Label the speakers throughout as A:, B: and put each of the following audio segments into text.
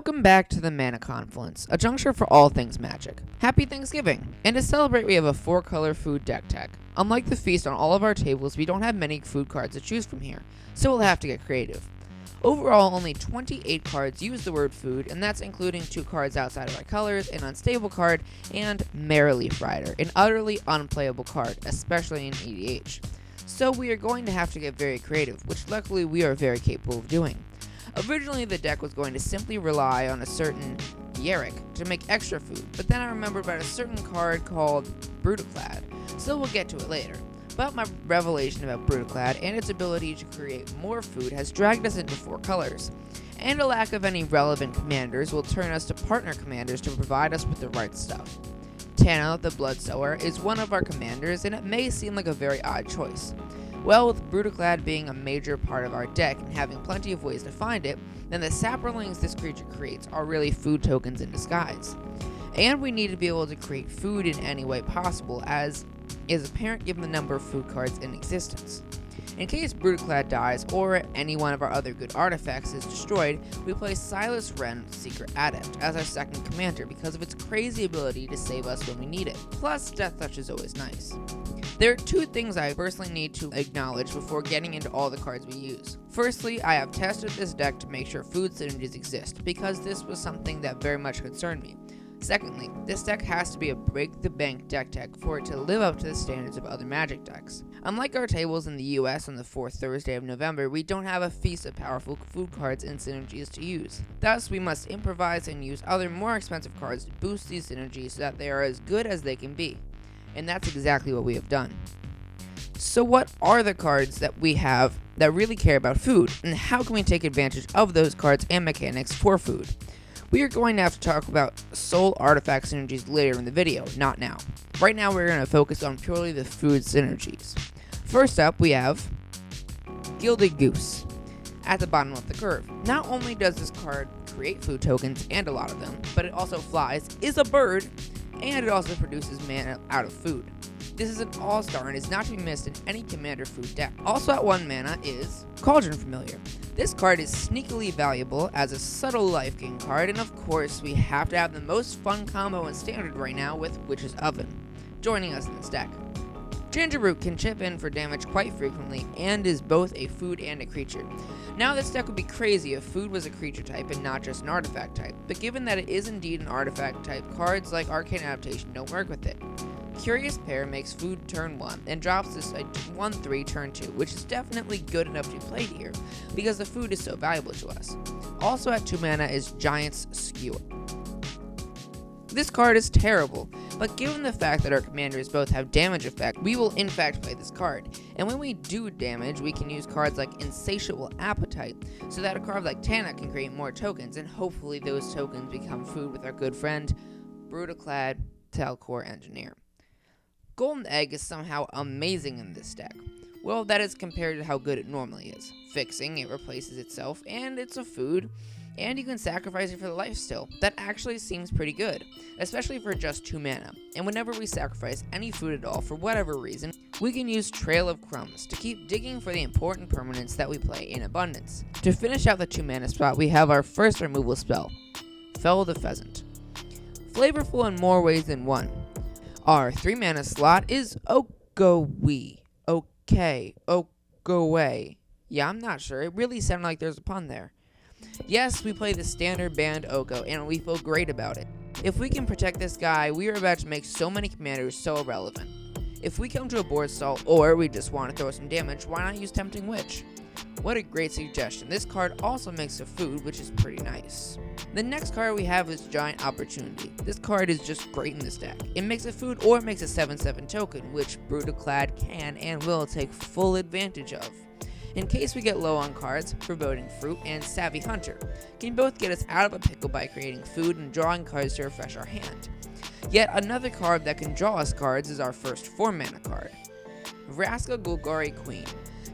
A: Welcome back to the Mana Confluence, a juncture for all things magic. Happy Thanksgiving! And to celebrate, we have a 4-color food deck tech. Unlike the feast on all of our tables, we don't have many food cards to choose from here, so we'll have to get creative. Overall, only 28 cards use the word food, and that's including 2 cards outside of our colors, an unstable card, and Merrileaf Rider, an utterly unplayable card, especially in EDH. So we are going to have to get very creative, which luckily we are very capable of doing. Originally, the deck was going to simply rely on a certain Yerick to make extra food, but then I remembered about a certain card called Brutaclad, so we'll get to it later. But my revelation about Brutaclad and its ability to create more food has dragged us into 4 colors, and a lack of any relevant commanders will turn us to partner commanders to provide us with the right stuff. Tana, the Bloodsower, is one of our commanders, and it may seem like a very odd choice. Well, with Brutaclad being a major part of our deck and having plenty of ways to find it, then the saplings this creature creates are really food tokens in disguise. And we need to be able to create food in any way possible, as is apparent given the number of food cards in existence. In case Brutaclad dies, or any one of our other good artifacts is destroyed, we play Silas Wren, Secret Adept, as our second commander because of its crazy ability to save us when we need it. Plus, Death Touch is always nice. There are 2 things I personally need to acknowledge before getting into all the cards we use. Firstly, I have tested this deck to make sure food synergies exist, because this was something that very much concerned me. Secondly, this deck has to be a break-the-bank deck tech for it to live up to the standards of other Magic decks. Unlike our tables in the US on the 4th Thursday of November, we don't have a feast of powerful food cards and synergies to use. Thus, we must improvise and use other more expensive cards to boost these synergies so that they are as good as they can be. And that's exactly what we have done. So what are the cards that we have that really care about food, and how can we take advantage of those cards and mechanics for food? We are going to have to talk about soul artifact synergies later in the video, not now. Right now we're going to focus on purely the food synergies. First up, we have Gilded Goose at the bottom of the curve. Not only does this card create food tokens, and a lot of them, but it also flies, is a bird, and it also produces mana out of food. This is an all-star and is not to be missed in any commander food deck. Also at 1 mana is Cauldron Familiar. This card is sneakily valuable as a subtle life gain card, and of course we have to have the most fun combo in Standard right now with Witch's Oven, joining us in this deck. Gingerroot can chip in for damage quite frequently and is both a food and a creature. Now this deck would be crazy if food was a creature type and not just an artifact type, but given that it is indeed an artifact type, cards like Arcane Adaptation don't work with it. Curious Pair makes food turn 1 and drops this at 1/3 turn 2, which is definitely good enough to be played here because the food is so valuable to us. Also at 2 mana is Giant's Skewer. This card is terrible, but given the fact that our commanders both have damage effect, we will in fact play this card. And when we do damage, we can use cards like Insatiable Appetite, so that a card like Tana can create more tokens, and hopefully those tokens become food with our good friend, Brutaclad Telcor Engineer. Golden Egg is somehow amazing in this deck. Well, that is compared to how good it normally is. Fixing, it replaces itself, and it's a food, and you can sacrifice it for the lifesteal. That actually seems pretty good, especially for just 2 mana. And whenever we sacrifice any food at all for whatever reason, we can use Trail of Crumbs to keep digging for the important permanents that we play in abundance. To finish out the 2 mana spot, we have our first removal spell, Fell the Pheasant. Flavorful in more ways than one. Our 3 mana slot is Ogowe. Okay, Ogowe. Yeah, I'm not sure. It really sounded like there's a pun there. Yes, we play the standard banned Oko, and we feel great about it. If we can protect this guy, we are about to make so many commanders so irrelevant. If we come to a board stall, or we just want to throw some damage, why not use Tempting Witch? What a great suggestion. This card also makes a food, which is pretty nice. The next card we have is Giant Opportunity. This card is just great in this deck. It makes a food or it makes a 7/7 token, which Brutaclad can and will take full advantage of. In case we get low on cards, Foreboding Fruit and Savvy Hunter can both get us out of a pickle by creating food and drawing cards to refresh our hand. Yet another card that can draw us cards is our first 4 mana card, Vraska Golgari Queen.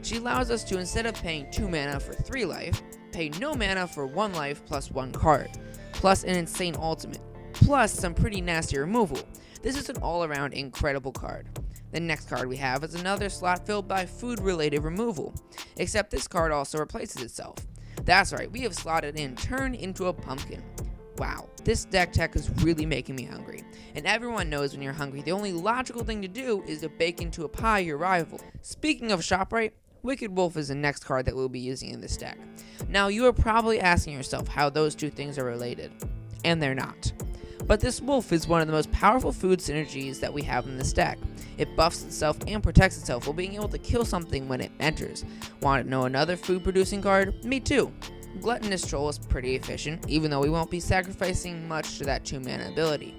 A: She allows us to, instead of paying 2 mana for 3 life, pay no mana for 1 life plus 1 card, plus an insane ultimate, plus some pretty nasty removal. This is an all-around incredible card. The next card we have is another slot filled by food-related removal, except this card also replaces itself. That's right, we have slotted in Turn into a Pumpkin. Wow, this deck tech is really making me hungry. And everyone knows when you're hungry, the only logical thing to do is to bake into a pie your rival. Speaking of ShopRite, Wicked Wolf is the next card that we'll be using in this deck. Now, you are probably asking yourself how those two things are related, and they're not. But this wolf is one of the most powerful food synergies that we have in this deck. It buffs itself and protects itself while being able to kill something when it enters. Want to know another food producing card? Me too. Gluttonous Troll is pretty efficient, even though we won't be sacrificing much to that 2-mana ability.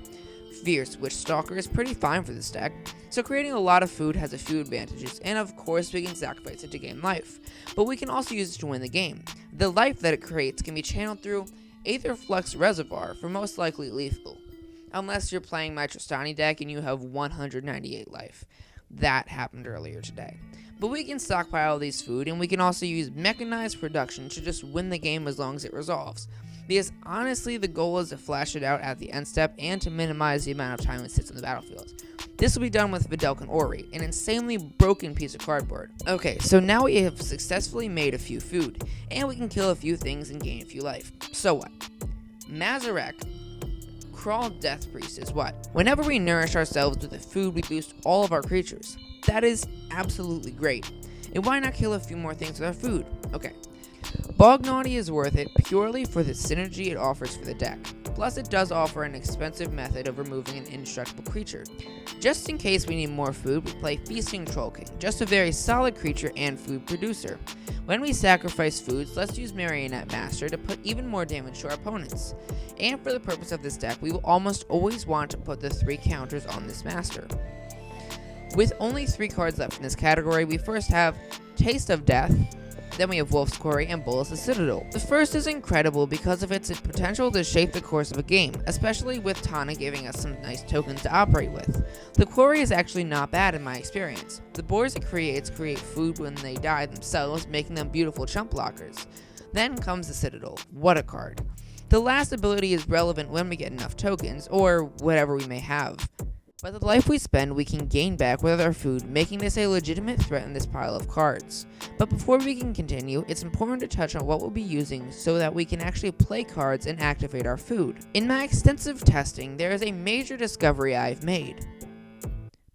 A: Fierce Witch Stalker is pretty fine for this deck, so creating a lot of food has a few advantages, and of course we can sacrifice it to gain life, but we can also use it to win the game. The life that it creates can be channeled through Aetherflux Reservoir for most likely lethal, unless you're playing my Tristani deck and you have 198 life. That happened earlier today. But we can stockpile these food, and we can also use mechanized production to just win the game as long as it resolves. Because honestly, the goal is to flash it out at the end step and to minimize the amount of time it sits on the battlefield. This will be done with Vidalcan Ori, an insanely broken piece of cardboard. Okay, so now we have successfully made a few food, and we can kill a few things and gain a few life. So what? Mazarek Crawl Death Priest is what? Whenever we nourish ourselves with the food, we boost all of our creatures. That is absolutely great. And why not kill a few more things with our food? Okay. Bognaughty is worth it purely for the synergy it offers for the deck. Plus it does offer an expensive method of removing an indestructible creature. Just in case we need more food, we play Feasting Troll King, just a very solid creature and food producer. When we sacrifice foods, let's use Marionette Master to put even more damage to our opponents. And for the purpose of this deck, we will almost always want to put the 3 counters on this master. With only 3 cards left in this category, we first have Taste of Death, then we have Wolf's Quarry and Bolas' Citadel. The first is incredible because of its potential to shape the course of a game, especially with Tana giving us some nice tokens to operate with. The Quarry is actually not bad in my experience. The boars it creates create food when they die themselves, making them beautiful chump blockers. Then comes the Citadel. What a card. The last ability is relevant when we get enough tokens, or whatever we may have. But the life we spend, we can gain back with our food, making this a legitimate threat in this pile of cards. But before we can continue, it's important to touch on what we'll be using so that we can actually play cards and activate our food. In my extensive testing, there is a major discovery I've made.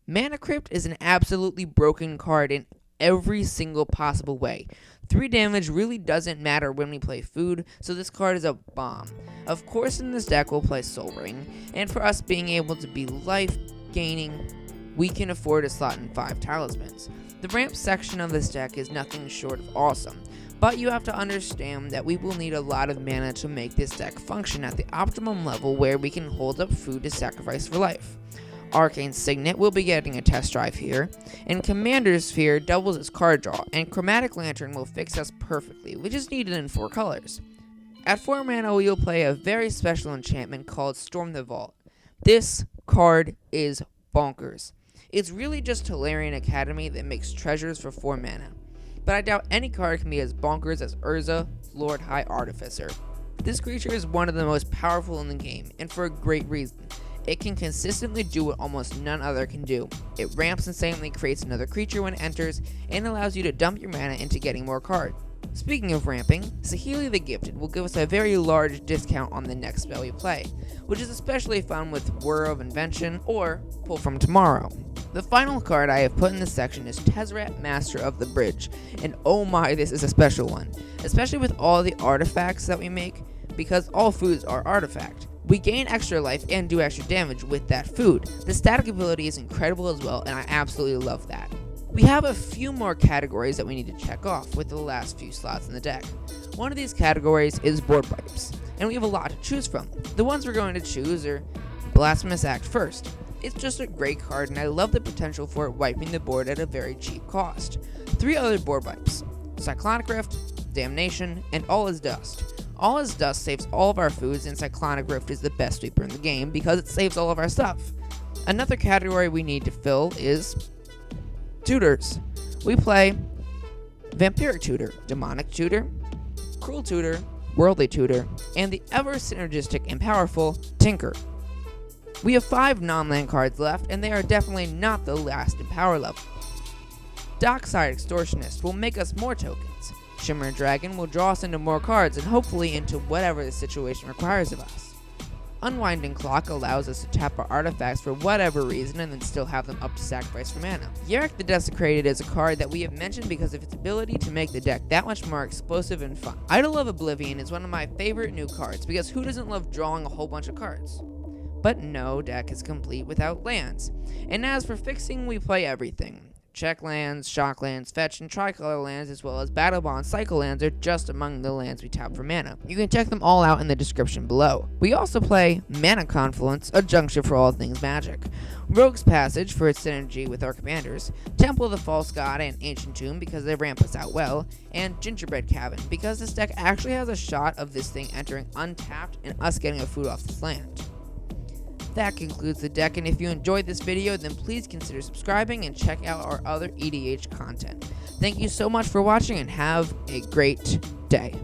A: Mana Crypt is an absolutely broken card in every single possible way. 3 damage really doesn't matter when we play food, so this card is a bomb. Of course in this deck we'll play Soul Ring, and for us being able to be life gaining, we can afford to slot in 5 talismans. The ramp section of this deck is nothing short of awesome, but you have to understand that we will need a lot of mana to make this deck function at the optimum level where we can hold up food to sacrifice for life. Arcane Signet will be getting a test drive here, and Commander's Sphere doubles its card draw, and Chromatic Lantern will fix us perfectly, which is needed in 4 colors. At 4 mana, we will play a very special enchantment called Storm the Vault. This card is bonkers. It's really just Tolarian Academy that makes treasures for 4 mana, but I doubt any card can be as bonkers as Urza, Lord High Artificer. This creature is one of the most powerful in the game, and for a great reason. It can consistently do what almost none other can do. It ramps insanely, creates another creature when it enters, and allows you to dump your mana into getting more cards. Speaking of ramping, Saheeli the Gifted will give us a very large discount on the next spell we play, which is especially fun with Whir of Invention or Pull from Tomorrow. The final card I have put in this section is Tezzeret, Master of the Bridge, and oh my, this is a special one, especially with all the artifacts that we make, because all foods are artifact. We gain extra life and do extra damage with that food. The static ability is incredible as well, and I absolutely love that. We have a few more categories that we need to check off with the last few slots in the deck. One of these categories is board wipes, and we have a lot to choose from. The ones we're going to choose are Blasphemous Act first. It's just a great card, and I love the potential for it wiping the board at a very cheap cost. 3 other board wipes: Cyclonic Rift, Damnation, and All Is Dust. All Is Dust saves all of our foods, and Cyclonic Rift is the best sweeper in the game because it saves all of our stuff. Another category we need to fill is Tutors. We play Vampiric Tutor, Demonic Tutor, Cruel Tutor, Worldly Tutor, and the ever synergistic and powerful Tinker. We have 5 non-land cards left, and they are definitely not the last in power level. Dockside Extortionist will make us more tokens. Shimmer Dragon will draw us into more cards and hopefully into whatever the situation requires of us. Unwinding Clock allows us to tap our artifacts for whatever reason and then still have them up to sacrifice for mana. Yarok the Desecrated is a card that we have mentioned because of its ability to make the deck that much more explosive and fun. Idol of Oblivion is one of my favorite new cards because who doesn't love drawing a whole bunch of cards? But no deck is complete without lands. And as for fixing, we play everything. Check lands, shock lands, fetch and tricolor lands, as well as battle bond cycle lands are just among the lands we tap for mana. You can check them all out in the description below. We also play Mana Confluence, a juncture for all things magic, Rogue's Passage for its synergy with our commanders, Temple of the False God and Ancient Tomb because they ramp us out well, and Gingerbread Cabin because this deck actually has a shot of this thing entering untapped and us getting a food off this land. That concludes the deck, and if you enjoyed this video, then please consider subscribing and check out our other EDH content. Thank you so much for watching and have a great day.